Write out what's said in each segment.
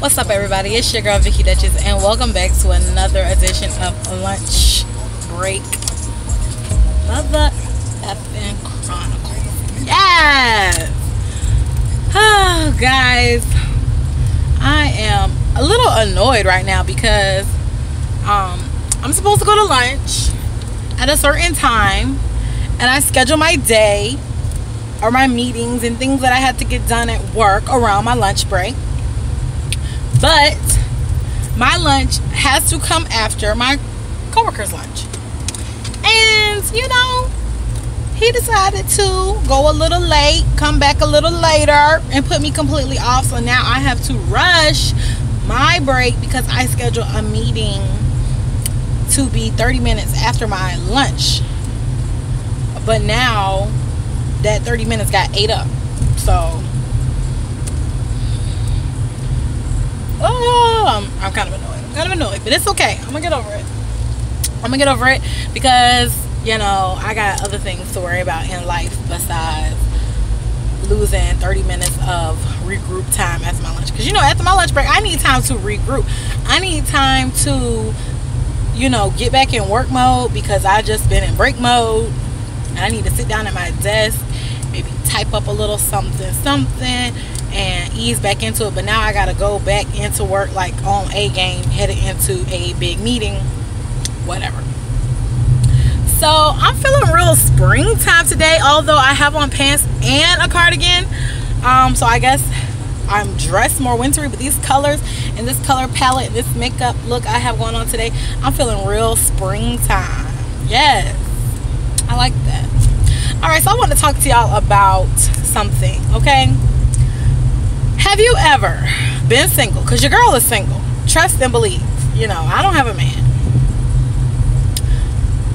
What's up, everybody? It's your girl Vicky Duchess, and welcome back to another edition of Lunch Break Mother effing Chronicles. Yes! Oh, guys, I am a little annoyed right now because I'm supposed to go to lunch at a certain time, and I schedule my day or my meetings and things that I had to get done at work around my lunch break. But my lunch has to come after my coworker's lunch. And, you know, he decided to go a little late, come back a little later, and put me completely off. So now I have to rush my break because I scheduled a meeting to be 30 minutes after my lunch. But now that 30 minutes got ate up. So I'm kind of annoyed, but it's okay. I'm gonna get over it because, you know, I got other things to worry about in life besides losing 30 minutes of regroup time after my lunch. Because, you know, after my lunch break, I need time to regroup. I need time to, you know, get back in work mode because I just been in break mode. And I need to sit down at my desk, maybe type up a little something and ease back into it. But now I gotta go back into work like on a game, headed into a big meeting, whatever. So I'm feeling real springtime today, although I have on pants and a cardigan. So I guess I'm dressed more wintry, but these colors and this color palette and this makeup look I have going on today, I'm feeling real springtime. Yes, I like that. All right, so I want to talk to y'all about something, okay? Have you ever been single? Because your girl is single. Trust and believe. You know, I don't have a man.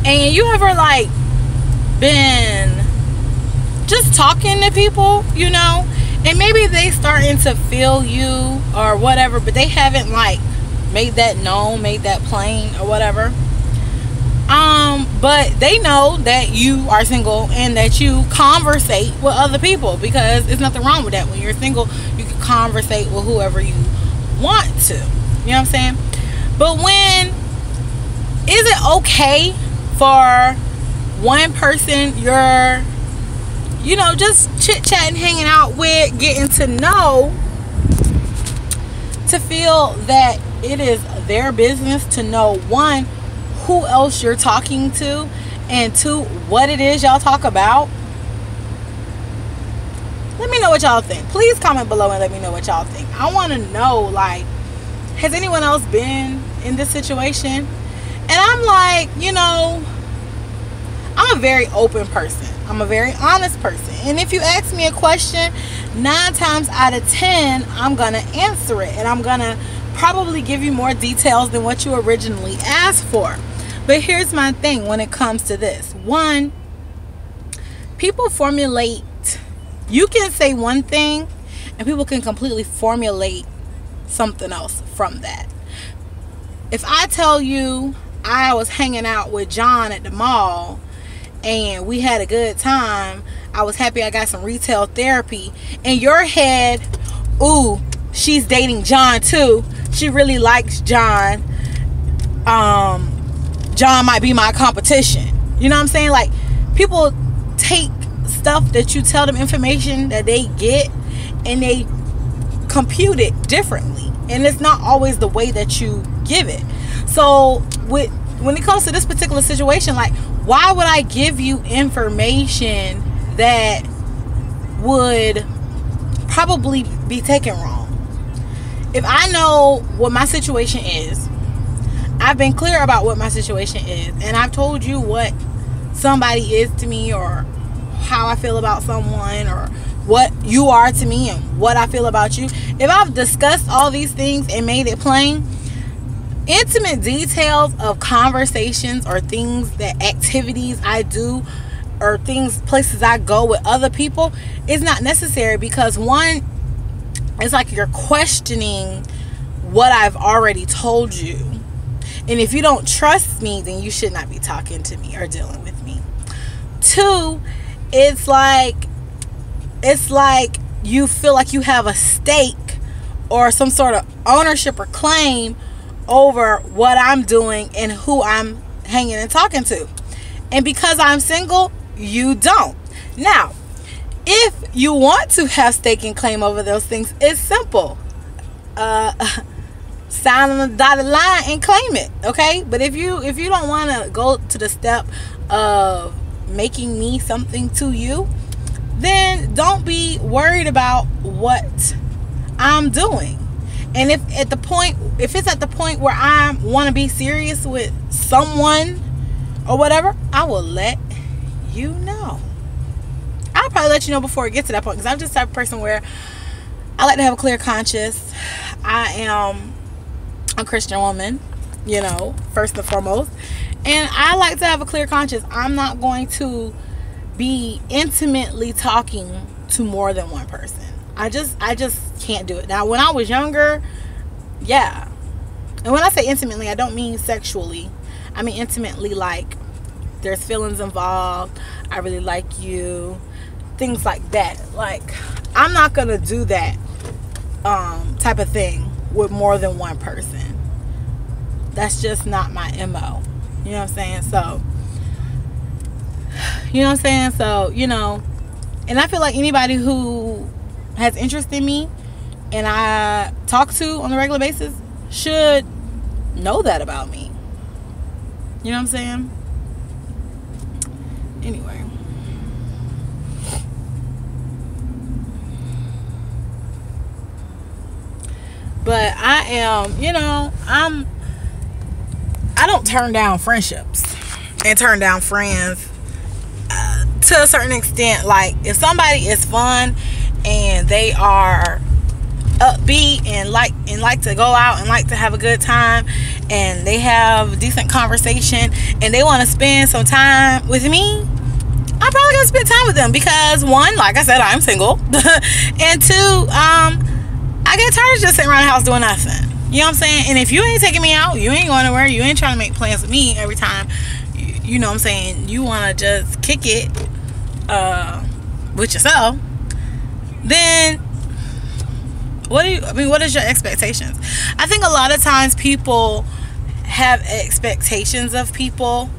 And you ever, like, been just talking to people, you know, and maybe they starting to feel you or whatever, but they haven't, like, made that known, made that plain or whatever. But they know that you are single and that you conversate with other people, because there's nothing wrong with that. When you're single, you can conversate with whoever you want to. You know what I'm saying? But when is it okay for one person you're, you know, just chit-chatting, hanging out with, getting to know, to feel that it is their business to know, one, who else you're talking to, and two, what it is y'all talk about? Let me know what y'all think. Please comment below and let me know what y'all think. I want to know, like, has anyone else been in this situation? And I'm like, you know, I'm a very open person. I'm a very honest person. And if you ask me a question, 9 times out of 10, I'm going to answer it. And I'm going to probably give you more details than what you originally asked for. But here's my thing when it comes to this. One, people formulate, you can say one thing and people can completely formulate something else from that. If I tell you I was hanging out with John at the mall and we had a good time, I was happy I got some retail therapy, in your head, ooh, she's dating John too, she really likes John, John might be my competition. You know what I'm saying? Like, people take stuff that you tell them, information that they get, and they compute it differently. And it's not always the way that you give it. So when it comes to this particular situation, like, why would I give you information that would probably be taken wrong? If I know what my situation is, I've been clear about what my situation is, and I've told you what somebody is to me, or how I feel about someone, or what you are to me and what I feel about you. If I've discussed all these things and made it plain, intimate details of conversations or things, that activities I do or things, places I go with other people, is not necessary, because one, it's like you're questioning what I've already told you. And if you don't trust me, then you should not be talking to me or dealing with me. Two, it's like you feel like you have a stake or some sort of ownership or claim over what I'm doing and who I'm hanging and talking to. And because I'm single, you don't. Now, if you want to have stake and claim over those things, it's simple. Sign on the dotted line and claim it, okay? But if you don't want to go to the step of making me something to you, then don't be worried about what I'm doing. And if it's at the point where I want to be serious with someone or whatever, I will let you know. I'll probably let you know before it gets to that point, because I'm just the type of person where I like to have a clear conscience. I am a Christian woman, you know, first and foremost, and I like to have a clear conscience. I'm not going to be intimately talking to more than one person. I just can't do it. Now, when I was younger, yeah. And when I say intimately, I don't mean sexually. I mean intimately, like there's feelings involved. I really like you. Things like that. Like, I'm not gonna do that type of thing with more than one person. That's just not my MO. You know what I'm saying? So, and I feel like anybody who has interest in me and I talk to on a regular basis should know that about me. You know what I'm saying? Anyway. But I am, I don't turn down friendships and turn down friends to a certain extent. Like, if somebody is fun and they are upbeat and like to go out and like to have a good time and they have decent conversation and they want to spend some time with me, I'm probably gonna spend time with them, because one, like I said, I'm single, and two, I get tired of just sitting around the house doing nothing. You know what I'm saying? And if you ain't taking me out, you ain't going nowhere, you ain't trying to make plans with me every time, you know what I'm saying, you want to just kick it with yourself, then what is your expectations? I think a lot of times people have expectations of people,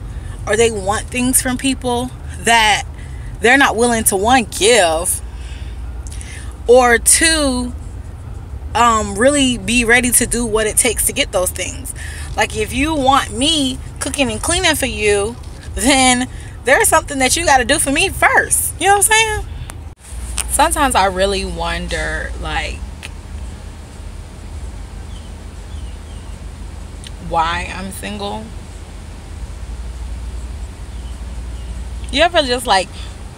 or they want things from people that they're not willing to, one, give, or two, really be ready to do what it takes to get those things. Like, if you want me cooking and cleaning for you, then there's something that you got to do for me first. You know what I'm saying? Sometimes I really wonder, like, why I'm single. You ever just like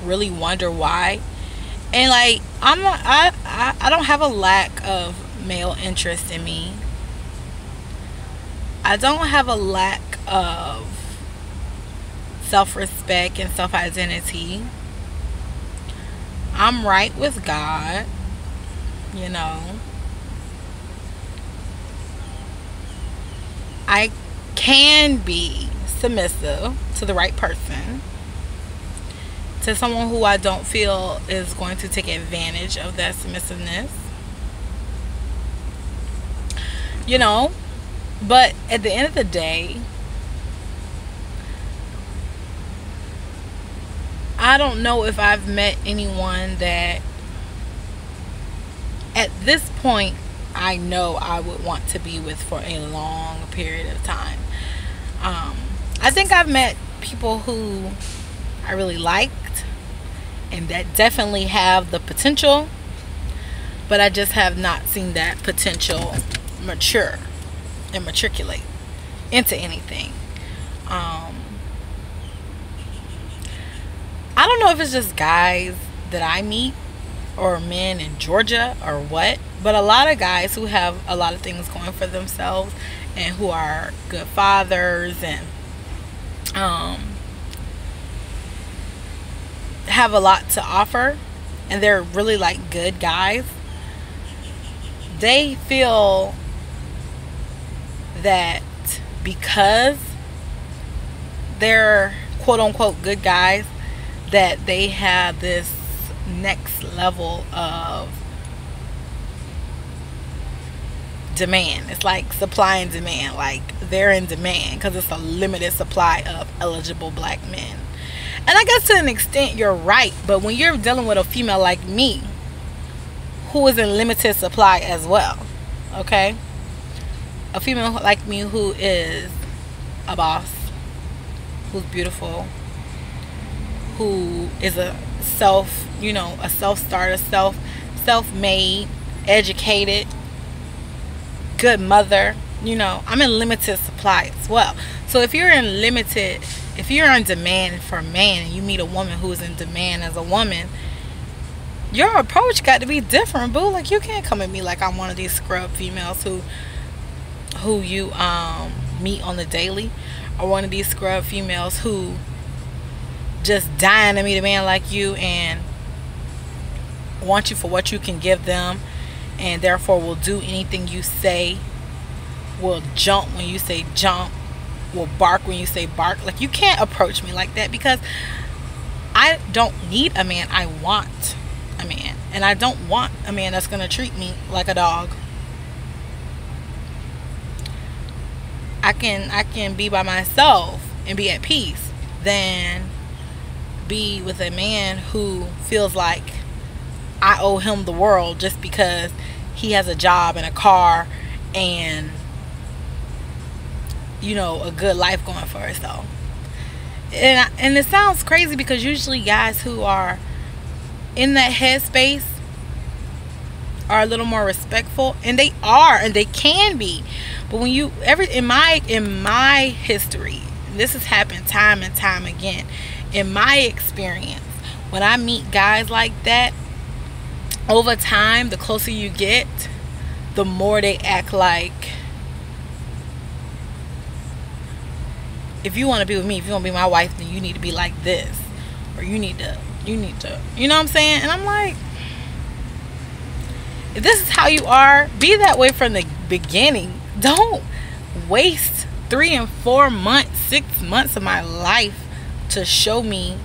really wonder why? And like, I don't have a lack of male interest in me. I don't have a lack of self-respect and self-identity. I'm right with God, you know. I can be submissive to the right person, to someone who I don't feel is going to take advantage of that submissiveness, you know. But at the end of the day, I don't know if I've met anyone that at this point I know I would want to be with for a long period of time. I think I've met people who I really liked and that definitely have the potential, but I just have not seen that potential mature and matriculate into anything. I don't know if it's just guys that I meet or men in Georgia or what, but a lot of guys who have a lot of things going for themselves and who are good fathers and have a lot to offer, and they're really like good guys, they feel that because they're quote unquote good guys, that they have this next level of demand. It's like supply and demand. Like they're in demand because it's a limited supply of eligible black men. And I guess to an extent you're right, but when you're dealing with a female like me who is in limited supply as well, okay, a female like me who is a boss, who's beautiful, who is a self-starter, self-made, educated, good mother, I'm in limited supply as well. So if you're in demand for a man and you meet a woman who is in demand as a woman, your approach got to be different, boo. Like, you can't come at me like I'm one of these scrub females who you meet on the daily, or one of these scrub females who just dying to meet a man like you and want you for what you can give them, and therefore will do anything you say, will jump when you say jump, will bark when you say bark. Like, you can't approach me like that, because I don't need a man. I want a man, and I don't want a man that's gonna treat me like a dog. I can be by myself and be at peace than be with a man who feels like I owe him the world just because he has a job and a car and a good life going for himself. And it sounds crazy, because usually guys who are in that headspace are a little more respectful, and they are, and they can be. But when in my history, this has happened time and time again, in my experience, when I meet guys like that, over time, the closer you get, the more they act like, if you want to be with me, if you want to be my wife, then you need to be like this, or you need to, you know what I'm saying? And I'm like, if this is how you are, be that way from the beginning. Don't waste 3 and 4 months, 6 months of my life to show me,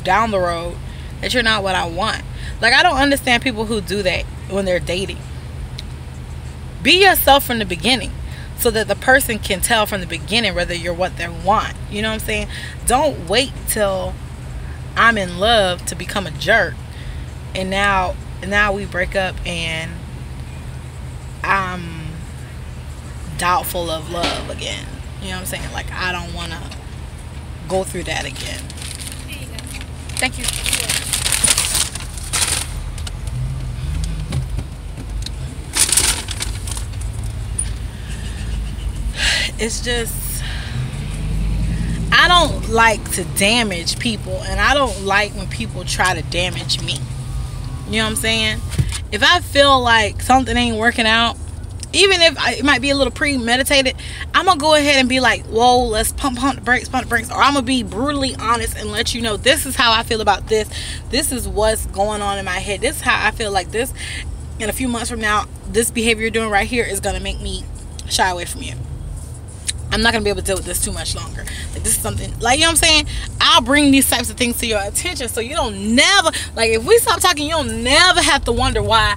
down the road that you're not what I want. Like, I don't understand people who do that when they're dating. Be yourself from the beginning, so that the person can tell from the beginning whether you're what they want. You know what I'm saying? Don't wait till I'm in love to become a jerk, and now we break up and I'm doubtful of love again. You know what I'm saying? Like, I don't want to go through that again. Thank you. It's just, I don't like to damage people, and I don't like when people try to damage me. You know what I'm saying? If I feel like something ain't working out, even if it might be a little premeditated, I'm gonna go ahead and be like, whoa, let's pump the brakes, or I'm gonna be brutally honest and let you know, this is how I feel about this. This is what's going on in my head. This is how I feel like this. In a few months from now, this behavior you're doing right here is gonna make me shy away from you. I'm not gonna be able to deal with this too much longer. Like, this is something, like, you know what I'm saying? I'll bring these types of things to your attention, so you don't never, like, if we stop talking, you don't never have to wonder why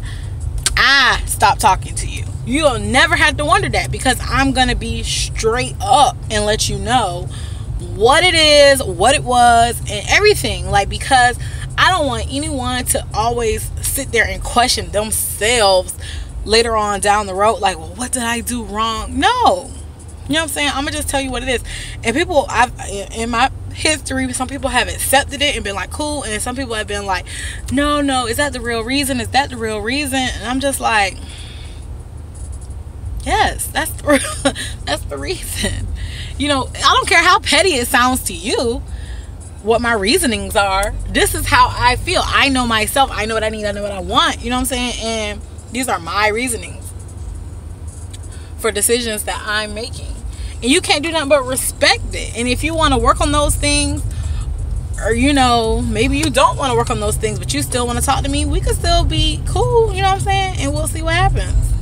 I stopped talking to you. You don't never have to wonder that, because I'm gonna be straight up and let you know what it is, what it was, and everything. Like, because I don't want anyone to always sit there and question themselves later on down the road, like, well, what did I do wrong? No. You know what I'm saying? I'm gonna just tell you what it is. And people, in my history, some people have accepted it and been like, cool, and some people have been like, no, is that the real reason? Is that the real reason? And I'm just like, yes, that's the reason. I don't care how petty it sounds to you, what my reasonings are. This is how I feel. I know myself. I know what I need. I know what I want. You know what I'm saying? And these are my reasonings for decisions that I'm making. And you can't do nothing but respect it. And if you want to work on those things, or maybe you don't want to work on those things, but you still want to talk to me, we could still be cool. You know what I'm saying? And we'll see what happens.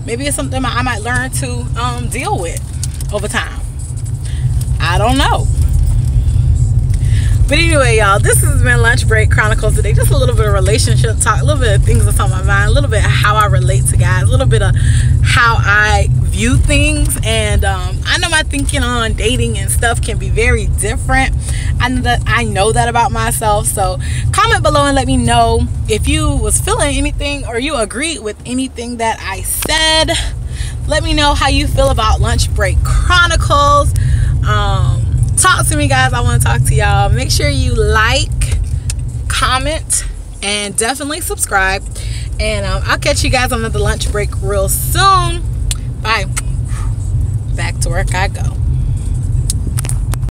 Maybe it's something I might learn to deal with over time. I don't know. But anyway, y'all, this has been Lunch Break Chronicles today. Just a little bit of relationship talk, a little bit of things that's on my mind, a little bit of how I relate to guys, a little bit of how I view things. And I know my thinking on dating and stuff can be very different. I know that about myself. So comment below and let me know if you was feeling anything or you agreed with anything that I said. Let me know how you feel about Lunch Break Chronicles. Talk to me, guys. I want to talk to y'all. Make sure you like, comment, and definitely subscribe. And I'll catch you guys on another lunch break real soon. Bye. Back to work I go.